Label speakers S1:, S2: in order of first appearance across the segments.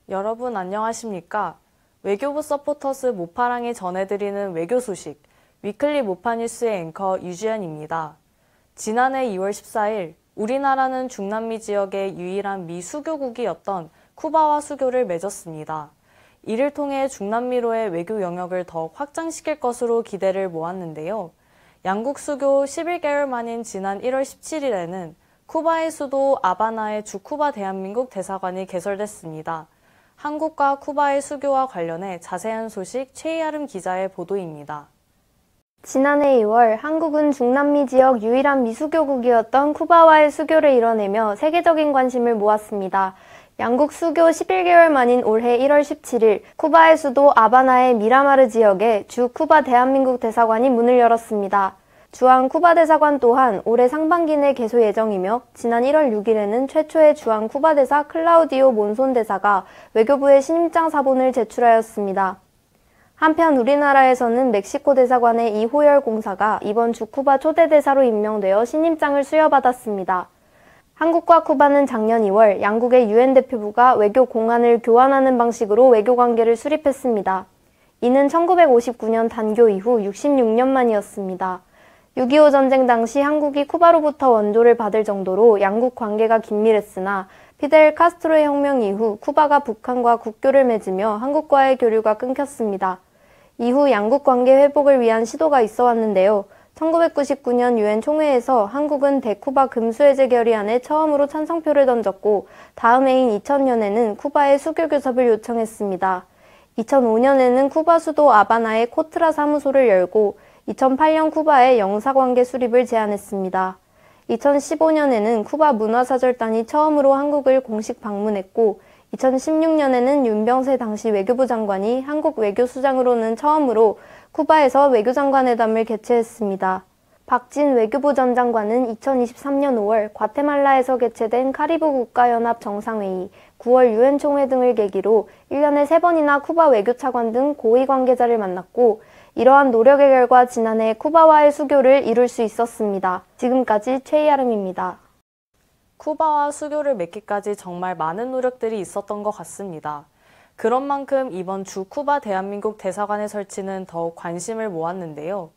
S1: 여러분 안녕하십니까? 외교부 서포터스 모파랑이 전해드리는 외교 소식, 위클리 모파뉴스의 앵커 유주연입니다. 지난해 2월 14일, 우리나라는 중남미 지역의 유일한 미 수교국이었던 쿠바와 수교를 맺었습니다. 이를 통해 중남미로의 외교 영역을 더 확장시킬 것으로 기대를 모았는데요. 양국 수교 11개월 만인 지난 1월 17일에는 쿠바의 수도 아바나의 주쿠바 대한민국 대사관이 개설됐습니다. 한국과 쿠바의 수교와 관련해 자세한 소식 최희아름 기자의 보도입니다.
S2: 지난해 2월 한국은 중남미 지역 유일한 미수교국이었던 쿠바와의 수교를 이뤄내며 세계적인 관심을 모았습니다. 양국 수교 11개월 만인 올해 1월 17일 쿠바의 수도 아바나의 미라마르 지역에 주 쿠바 대한민국 대사관이 문을 열었습니다. 주한 쿠바 대사관 또한 올해 상반기 내 개소 예정이며 지난 1월 6일에는 최초의 주한 쿠바 대사 클라우디오 몬손 대사가 외교부에 신임장 사본을 제출하였습니다. 한편 우리나라에서는 멕시코 대사관의 이호열 공사가 이번 주 쿠바 초대 대사로 임명되어 신임장을 수여받았습니다. 한국과 쿠바는 작년 2월 양국의 유엔 대표부가 외교 공안을 교환하는 방식으로 외교 관계를 수립했습니다. 이는 1959년 단교 이후 66년 만이었습니다. 6.25 전쟁 당시 한국이 쿠바로부터 원조를 받을 정도로 양국 관계가 긴밀했으나 피델 카스트로의 혁명 이후 쿠바가 북한과 국교를 맺으며 한국과의 교류가 끊겼습니다. 이후 양국 관계 회복을 위한 시도가 있어 왔는데요. 1999년 유엔 총회에서 한국은 대쿠바 금수해제 결의안에 처음으로 찬성표를 던졌고 다음 해인 2000년에는 쿠바에 수교 교섭을 요청했습니다. 2005년에는 쿠바 수도 아바나에 코트라 사무소를 열고 2008년 쿠바에 영사관계 수립을 제안했습니다. 2015년에는 쿠바 문화사절단이 처음으로 한국을 공식 방문했고 2016년에는 윤병세 당시 외교부 장관이 한국 외교수장으로는 처음으로 쿠바에서 외교장관회담을 개최했습니다. 박진 외교부 전 장관은 2023년 5월 과테말라에서 개최된 카리브 국가연합 정상회의, 9월 유엔 총회 등을 계기로 1년에 3번이나 쿠바 외교차관 등 고위 관계자를 만났고 이러한 노력의 결과 지난해 쿠바와의 수교를 이룰 수 있었습니다. 지금까지 최희아름입니다.
S1: 쿠바와 수교를 맺기까지 정말 많은 노력들이 있었던 것 같습니다. 그런 만큼 이번 주 쿠바 대한민국 대사관의 설치는 더욱 관심을 모았는데요.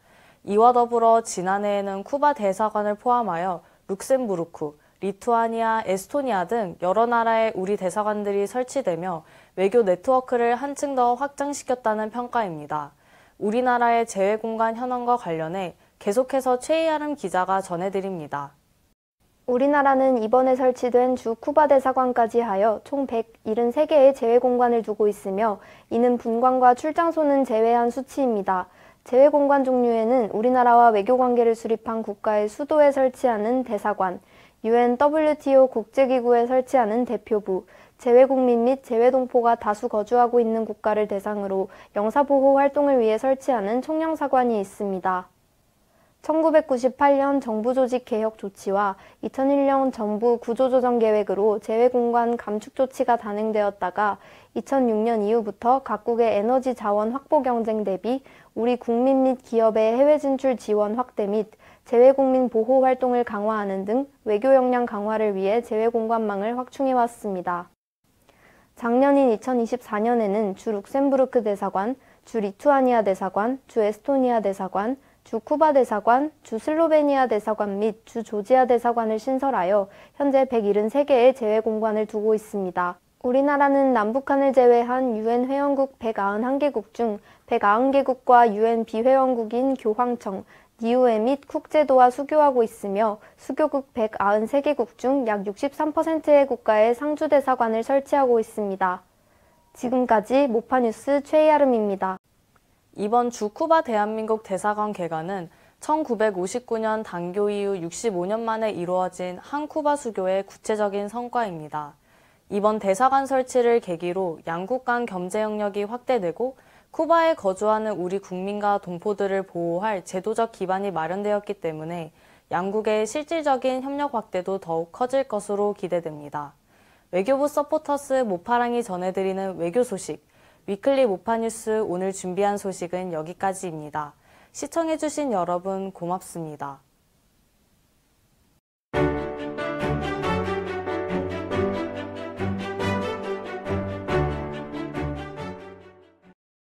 S1: 이와 더불어 지난해에는 쿠바 대사관을 포함하여 룩셈부르크, 리투아니아, 에스토니아 등 여러 나라의 우리 대사관들이 설치되며 외교 네트워크를 한층 더 확장시켰다는 평가입니다. 우리나라의 재외공간 현황과 관련해 계속해서 최희아름 기자가 전해드립니다.
S2: 우리나라는 이번에 설치된 주 쿠바 대사관까지 하여 총 173개의 재외공관을 두고 있으며 이는 분관과 출장소는 제외한 수치입니다. 재외공관 종류에는 우리나라와 외교관계를 수립한 국가의 수도에 설치하는 대사관, UN WTO 국제기구에 설치하는 대표부, 재외국민 및 재외동포가 다수 거주하고 있는 국가를 대상으로 영사보호 활동을 위해 설치하는 총영사관이 있습니다. 1998년 정부조직 개혁 조치와 2001년 정부 구조조정 계획으로 재외공간 감축 조치가 단행되었다가 2006년 이후부터 각국의 에너지 자원 확보 경쟁 대비 우리 국민 및 기업의 해외 진출 지원 확대 및 재외국민 보호 활동을 강화하는 등 외교 역량 강화를 위해 재외공관망을 확충해 왔습니다. 작년인 2024년에는 주 룩셈부르크 대사관, 주 리투아니아 대사관, 주 에스토니아 대사관, 주 쿠바 대사관, 주 슬로베니아 대사관 및 주 조지아 대사관을 신설하여 현재 173개의 재외공관을 두고 있습니다. 우리나라는 남북한을 제외한 유엔 회원국 191개국 중 190개국과 유엔 비회원국인 교황청, 니우에 및 국제도와 수교하고 있으며 수교국 193개국 중 약 63%의 국가에 상주대사관을 설치하고 있습니다. 지금까지 모파뉴스 최희아름입니다.
S1: 이번 주 쿠바 대한민국 대사관 개관은 1959년 단교 이후 65년 만에 이루어진 한쿠바 수교의 구체적인 성과입니다. 이번 대사관 설치를 계기로 양국 간 경제 영역이 확대되고 쿠바에 거주하는 우리 국민과 동포들을 보호할 제도적 기반이 마련되었기 때문에 양국의 실질적인 협력 확대도 더욱 커질 것으로 기대됩니다. 외교부 서포터스 모파랑이 전해드리는 외교 소식, 위클리 모파뉴스 오늘 준비한 소식은 여기까지입니다. 시청해주신 여러분 고맙습니다.